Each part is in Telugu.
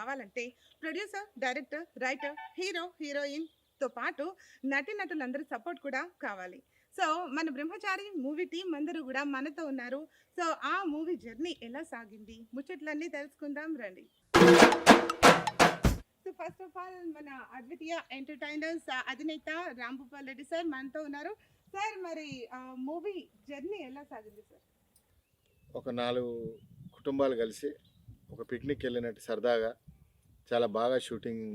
కావాలంటే ప్రొడ్యూసర్, డైరెక్టర్, రైటర్, హీరో, హీరోయిన్‌తో పాటు నటీనటులందరి సపోర్ట్ కూడా కావాలి. సో, మన 'బ్రహ్మచారి' మూవీ టీమ్ అందరూ గూడా మనతో ఉన్నారు. సో, ఆ మూవీ జర్నీ ఎలా సాగింది? ముచ్చట్లన్నీ తెలుసుకుందాం రండి. సో, ఫస్ట్ ఆఫ్ ఆల్ మన అద్వితీయ ఎంటర్‌టైనర్స్ అధినేత రాంభూపాల్ రెడ్డి సార్ మనతో ఉన్నారు. సార్ మరి మూవీ జర్నీ ఎలా సాగింది సార్? ఒక 4 కుటుంబాలు కలిసి ఒక పిక్నిక్ వెళ్ళినట్టు సరదాగా చాలా బాగా షూటింగ్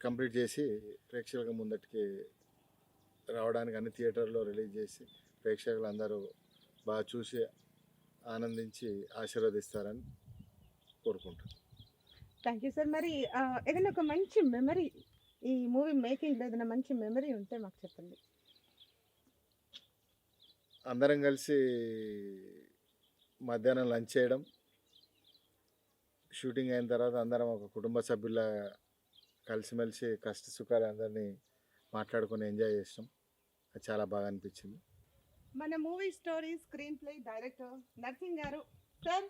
కంప్లీట్ చేసి ప్రేక్షకుల ముందటికి రావడానికి అన్ని థియేటర్లో రిలీజ్ చేసి ప్రేక్షకులు అందరూ బాగా చూసి ఆనందించి ఆశీర్వదిస్తారని కోరుకుంటున్నాను. Thank you sir. మరి ఏదైనా ఒక మంచి మెమరీ ఈ మూవీ మేకింగ్‌లో ఏదైనా మంచి మెమరీ ఉంటే మాకు చెప్పండి. అందరం కలిసి మధ్యాహ్నం లంచ్ చేయడం, షూటింగ్ అయిన తర్వాత అందరం ఒక కుటుంబ సభ్యుల కలిసిమెలిసి కష్ట సుఖాలు అందరినీ మాట్లాడుకొని ఎంజాయ్ చేసాం. అది చాలా బాగా అనిపించింది. మన movie story, screen play, director nursing గారు. సార్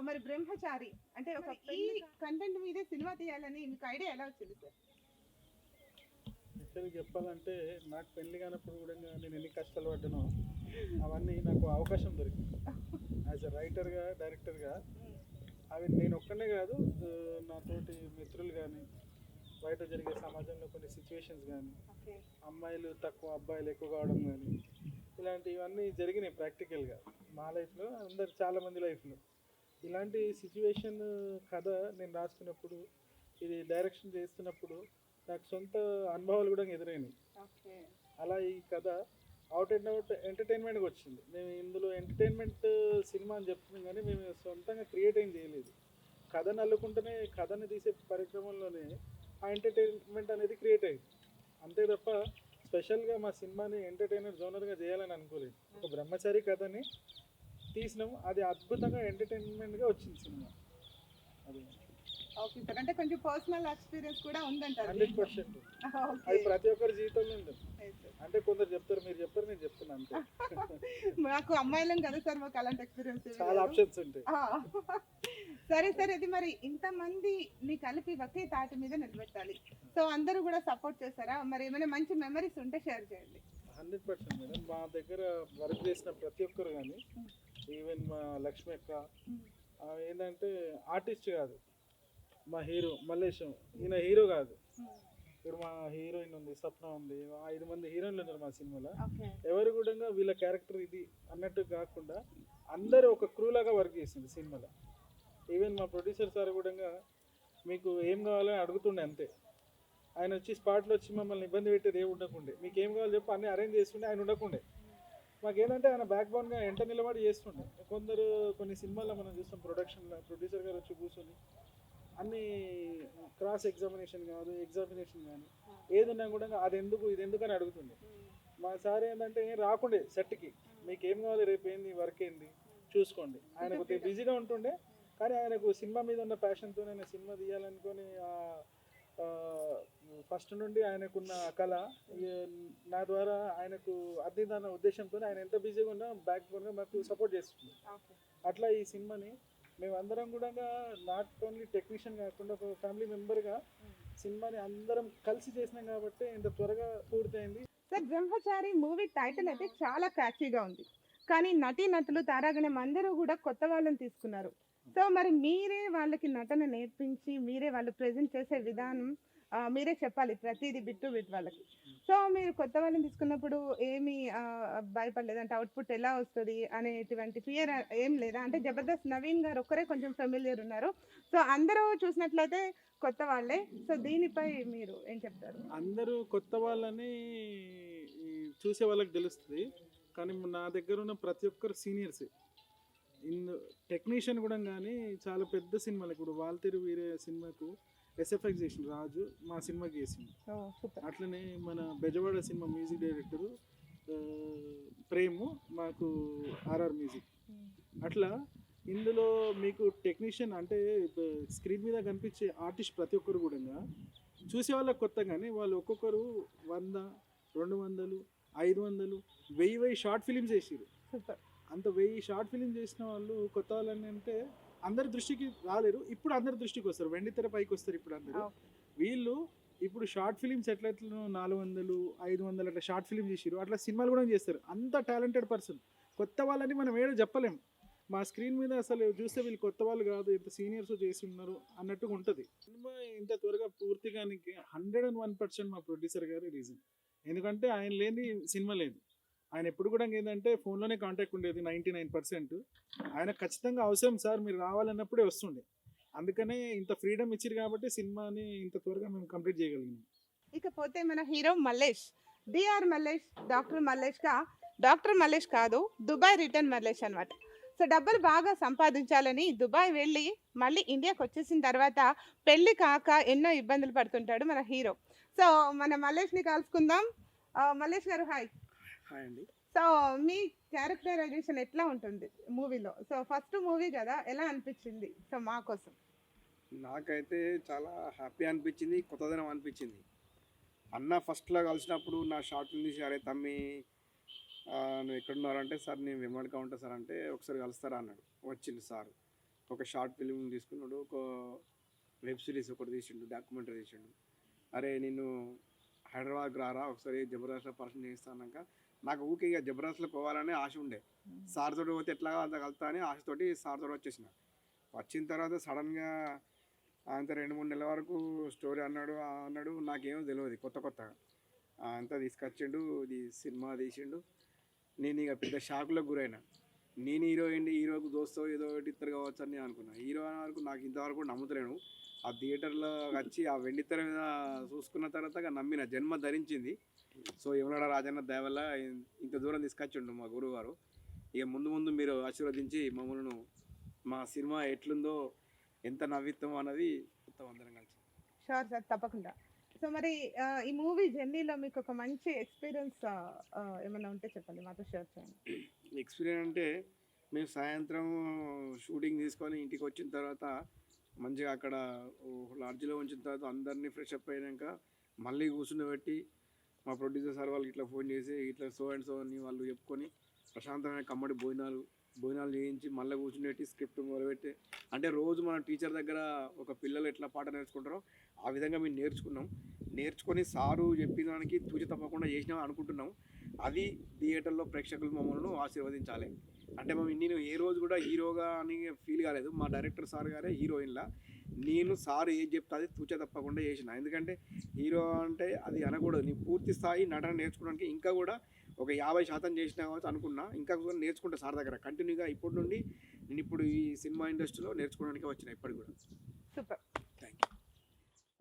మరి 'బ్రహ్మచారి' అంటే ఒక ఈ కంటెంట్ మీదే సినిమా తీయాలని మీకు ఐడియా ఎలా వచ్చింది సార్? యాక్చువల్గా చెప్పాలంటే నాకు పెళ్లి కానప్పుడు కూడా నేను ఎన్ని కష్టాలు పడ్డానో అవన్నీ నాకు అవకాశం దొరికింది యాజ్ ఎ రైటర్గా, డైరెక్టర్గా. అవి నేను ఒక్కనే కాదు, నాతోటి మిత్రులు కానీ, బయట జరిగే సమాజంలో కొన్ని సిచ్యువేషన్స్ కానీ, అమ్మాయిలు తక్కువ అబ్బాయిలు ఎక్కువ కావడం కానీ, ఇలాంటివన్నీ జరిగినాయి ప్రాక్టికల్గా మా లైఫ్లో, అందరు చాలామంది లైఫ్లో. ఇలాంటి సిచ్యువేషన్ కథ నేను రాసుకున్నప్పుడు, ఇది డైరెక్షన్ చేస్తున్నప్పుడు నాకు సొంత అనుభవాలు కూడా ఎదురైనాయి. అలా ఈ కథ అవుట్ అండ్ అవుట్ ఎంటర్టైన్మెంట్గా వచ్చింది. మేము ఇందులో ఎంటర్టైన్మెంట్ సినిమా అని చెప్తున్నాం కానీ మేము సొంతంగా క్రియేట్ ఏం చేయలేదు. కథను అల్లుకుంటేనే, కథను తీసే పరిక్రమంలోనే ఆ ఎంటర్టైన్మెంట్ అనేది క్రియేట్ అయింది. అంతే తప్ప స్పెషల్గా మా సినిమాని ఎంటర్టైనర్ జోనర్గా చేయాలని అనుకోలేదు. ఒక బ్రహ్మచారి కథని తీసినాం, అది అద్భుతంగా ఎంటర్టైన్మెంట్గా వచ్చింది సినిమా. అది ఓకే సార్. అంటే కొంచెం పర్సనల్ ఎక్స్‌పీరియన్స్ కూడా ఉందంటారు. 100% ఓకే. అది ప్రతి ఒక్కరి జీవితంలో ఉంటుంది. అంటే కొందరు చెప్తారు, మీరు చెప్పారు, నేను చెప్తున్నా అంతే. మాకు అమ్మాయిలం కదా సార్, మాకు అలాంటి ఎక్స్‌పీరియన్స్ చాలా ఆప్షన్స్ ఉంటాయి. సరే సార్, ఇది మరి ఇంతమందిని కలిపి ఒకే తాటి మీద నిలబెట్టాలి. సో అందరూ కూడా సపోర్ట్ చేస్తారా? మరి ఏమైనా మంచి మెమరీస్ ఉంటే షేర్ చేయండి. 100% మేడం. మా దగ్గర వర్క్ చేసిన ప్రతి ఒక్కరు కానీ, ఈవెన్ మా లక్ష్మి అక్క ఏంటంటే ఆర్టిస్ట్ కాదు, మా హీరో మల్లేశం, ఈయన హీరో కాదు. ఇప్పుడు మా హీరోయిన్ ఉంది, స్వప్న ఉంది, 5 మంది హీరోయిన్లు ఉన్నారు మా సినిమాలో. ఎవరు కూడా వీళ్ళ క్యారెక్టర్ ఇది అన్నట్టు కాకుండా అందరూ ఒక క్రూ లాగా వర్క్ చేసింది సినిమాలో. ఈవెన్ మా ప్రొడ్యూసర్ సార్ కూడా మీకు ఏం కావాలో అడుగుతుండే అంతే. ఆయన వచ్చి స్పాట్లో వచ్చి మమ్మల్ని ఇబ్బంది పెట్టేది ఏమి ఉండకుండే, మీకు ఏం కావాలో చెప్పి అన్నీ అరేంజ్ చేస్తుండే. ఆయన ఉండకుండే మాకేంటంటే ఆయన బ్యాక్ బోన్గా ఎంట నిలబడి చేస్తుండే. కొన్ని సినిమాల్లో మనం చూస్తాం, ప్రొడక్షన్లో ప్రొడ్యూసర్ గారు వచ్చి కూర్చొని అన్ని క్రాస్ ఎగ్జామినేషన్ కాదు, ఎగ్జామినేషన్ కానీ ఏది ఉన్నా కూడా అది ఎందుకు ఇది ఎందుకు అని అడుగుతుండే. మా సార్ ఏంటంటే రాకుండే సెట్కి, మీకు ఏం కావాలి, రేపు ఏంది వర్క్ ఏంది చూసుకోండి. ఆయన కొద్దిగా బిజీగా ఉంటుండే, కానీ ఆయనకు సినిమా మీద ఉన్న ప్యాషన్తో ఆయన సినిమా తీయాలనుకొని ఫస్ట్ నుండి ఆయనకున్న కళ నా ద్వారా ఆయనకు అందిందన్న ఉద్దేశంతో ఆయన ఎంత బిజీగా ఉన్నా బ్యాక్ బోన్గా మాకు సపోర్ట్ చేస్తుంది. అట్లా ఈ సినిమాని మేమందరం కూడా నాట్ ఓన్లీ టెక్నీషియన్ కాకుండా ఒక ఫ్యామిలీ మెంబర్గా సినిమాని అందరం కలిసి చేసినాం కాబట్టి ఇంత త్వరగా పూర్తయింది. సార్, 'బ్రహ్మచారి' మూవీ టైటిల్ అయితే చాలా క్యాచీగా ఉంది. కానీ నటీనటులు, తారాగణం అందరూ కూడా కొత్త వాళ్ళని తీసుకున్నారు. సో మరి మీరే వాళ్ళకి నటన నేర్పించి, మీరే వాళ్ళు ప్రెజెంట్ చేసే విధానం మీరే చెప్పాలి ప్రతిదీ బిట్ టు బిట్ వాళ్ళకి. సో మీరు కొత్త వాళ్ళని తీసుకున్నప్పుడు ఏమి భయపడలేదు? అంటే అవుట్‌పుట్ ఎలా వస్తది అనేటువంటి ఫియర్ ఏం లేదా? అంటే 'జబర్దస్త్' నవీన్ గారు ఒక్కరే కొంచెం ఫెమిలియర్ ఉన్నారు. సో అందరూ చూసినట్లయితే కొత్త వాళ్ళే. సో దీనిపై మీరు ఏం చెప్తారు? అందరూ కొత్త వాళ్ళని చూసే వాళ్ళకి తెలుస్తుంది, కానీ నా దగ్గర ఉన్న ప్రతి ఒక్కరు సీనియర్సే. టెక్నీషియన్ కూడా కానీ చాలా పెద్ద సినిమాలు, ఇప్పుడు వాల్తేరు వీరే సినిమాకు ఎస్ఎఫ్ఎక్స్ చేసిన రాజు మా సినిమాకి చేసింది. అట్లనే మన బెజవాడ సినిమా మ్యూజిక్ డైరెక్టరు ప్రేము మాకు ఆర్ఆర్ మ్యూజిక్. అట్లా ఇందులో మీకు టెక్నీషియన్ అంటే స్క్రీన్ మీద కనిపించే ఆర్టిస్ట్ ప్రతి ఒక్కరు కూడా చూసే వాళ్ళకి కొత్త, కానీ వాళ్ళు ఒక్కొక్కరు 100, 200, 500, 1000 షార్ట్ ఫిలిమ్స్ చేసారు. అంత 1000 షార్ట్ ఫిలిం చేసిన వాళ్ళు కొత్త వాళ్ళని అంటే అందరి దృష్టికి రాలేరు. ఇప్పుడు అందరి దృష్టికి వస్తారు, వెండితెర పైకి వస్తారు ఇప్పుడు అందరూ. వీళ్ళు ఇప్పుడు షార్ట్ ఫిలిమ్స్ ఎట్లెట్లను 400, 500 అట్లా షార్ట్ ఫిలిం చేసిరు, అట్లా సినిమాలు కూడా చేస్తారు. అంత టాలెంటెడ్ పర్సన్. కొత్త వాళ్ళని మనం ఏదో చెప్పలేము. మా స్క్రీన్ మీద అసలు చూస్తే వీళ్ళు కొత్త వాళ్ళు కాదు, ఇంత సీనియర్స్ చేసి ఉన్నారు అన్నట్టుగా ఉంటుంది. సినిమా ఇంత త్వరగా పూర్తిగా 101% మా ప్రొడ్యూసర్ గారి రీజన్. ఎందుకంటే ఆయన లేని సినిమా లేదు. ఆయన ఎప్పుడు కూడా ఏంటంటే ఫోన్లోనే కాంటాక్ట్ ఉండేది 99%. ఆయన ఖచ్చితంగా అవసరం సార్ మీరు రావాలన్నప్పుడే వస్తుండే. అందుకనే ఇంత ఫ్రీడమ్ ఇచ్చారు కాబట్టి సినిమాని ఇంత త్వరగా మేము కంప్లీట్ చేయగలిగినాం. ఇకపోతే మన hero Mallesh, D R Mallesh, doctor Mallesh కాదు, దుబాయ్ రిటర్న్ మల్లేష్ అనమాట. సో డబ్బులు బాగా సంపాదించాలని దుబాయ్ వెళ్ళి మళ్ళీ ఇండియాకి వచ్చేసిన తర్వాత పెళ్లి కాక ఎన్నో ఇబ్బందులు పడుతుంటాడు మన హీరో. సో మన మల్లేష్ని కలుసుకుందాం. మల్లేష్ గారు హాయ్. హాయ్ అండి. సో మీ క్యారెక్టరైజేషన్ ఎట్లా ఉంటుంది మూవీలో? సో ఫస్ట్ మూవీ కదా, ఎలా అనిపించింది? సో మా కోసం. నాకైతే చాలా హ్యాపీ అనిపించింది, కొత్తదనం అనిపించింది. అన్న ఫస్ట్లో కలిసినప్పుడు నా షార్ట్ ఫిల్మ్ తీసి, అరే తమ్మి నువ్వు ఎక్కడున్నారంటే, సార్ నేను వెమ్మడిగా ఉంటా సార్ అంటే, ఒకసారి కలుస్తారా అన్నాడు. వచ్చిండు సార్, ఒక షార్ట్ ఫిల్మ్ తీసుకున్నాడు, ఒక వెబ్ సిరీస్ ఒకటి తీసిండు, డాక్యుమెంటరీ తీసిండు. అరే నేను హైదరాబాద్కి రారా ఒకసారి జబర్దస్త్లో పర్సన్ చేస్తాక, నాకు ఊకే ఇక జబర్దస్త్లో పోవాలనే ఆశ ఉండే. సార్ తోటి పోతే ఎట్లా అంత కలుతా అని ఆశతోటి సార్ తోటి వచ్చేసిన. వచ్చిన తర్వాత సడన్గా అంత 2-3 నెలల వరకు స్టోరీ అన్నాడు నాకేమో తెలియదు, కొత్తగా అంతా తీసుకొచ్చిండు, ఇది సినిమా తీసిండు. నేను ఇక పెద్ద షాకులకు గురైనా. నేను హీరోకు దోస్తో ఏదో ఒకటి ఇద్దరు కావచ్చు అని నేను అనుకున్నా. హీరో అనే వరకు నాకు ఇంతవరకు నమ్ముతలేను. ఆ థియేటర్లో వచ్చి ఆ వెండితెర మీద చూసుకున్న తర్వాత నమ్మిన, జన్మ ధరించింది. సో యమలాడ రాజన్న దయ వల్ల ఇంత దూరం తీసుకొచ్చిండు మా గురువు గారు. ఇక ముందు మీరు ఆశీర్వదించి మమ్మల్ని మా సినిమా ఎట్లుందో, ఎంత నవ్విస్తామో అన్నది మొత్తం అందరం కలిసి. షూర్ సార్, తప్పకుండా. సో మరి ఈ మూవీ జర్నీలో మీకు ఒక మంచి ఎక్స్పీరియన్స్ ఏమైనా ఉంటే చెప్పండి, మాతో షేర్ చేయండి. ఎక్స్పీరియన్స్ అంటే, మేము సాయంత్రం షూటింగ్ తీసుకొని ఇంటికి వచ్చిన తర్వాత మంచిగా అక్కడ లాడ్జ్లో ఉంచిన తర్వాత అందరినీ ఫ్రెష్ అప్ అయినాక మళ్ళీ కూర్చుని మా ప్రొడ్యూసర్ సార్ వాళ్ళకి ఇట్లా ఫోన్ చేసి ఇట్లా సో అండ్ సో అని వాళ్ళు చెప్పుకొని ప్రశాంతమైన కమ్మడి భోజనాలు చేయించి మళ్ళీ కూర్చుని స్క్రిప్ట్ మొదలుపెట్టి, అంటే రోజు మన టీచర్ దగ్గర ఒక పిల్లలు ఎట్లా పాట నేర్చుకుంటారో ఆ విధంగా మేము నేర్చుకొని సారు చెప్పిన దానికి తూచి తప్పకుండా చేసినాం అనుకుంటున్నాం. అది థియేటర్లో ప్రేక్షకులు మమ్మల్ని ఆశీర్వదించాలి. అంటే నేను ఏ రోజు కూడా హీరోగా అని ఫీల్ కాలేదు. మా డైరెక్టర్ సార్ గారే హీరోయిన్లా, నేను సార్ ఏది చెప్తే అది తూచ తప్పకుండా చేసిన. ఎందుకంటే హీరో అంటే అది అనకూడదు. నీ పూర్తి స్థాయి నటన నేర్చుకోవడానికి ఇంకా కూడా ఒక 50% చేసినా కావచ్చు అనుకున్నా. ఇంకా కూడా నేర్చుకుంటా సార్ దగ్గర కంటిన్యూగా. ఇప్పటి నుండి నేను ఈ సినిమా ఇండస్ట్రీలో నేర్చుకోవడానికి వచ్చిన ఇప్పటికి కూడా. సూపర్.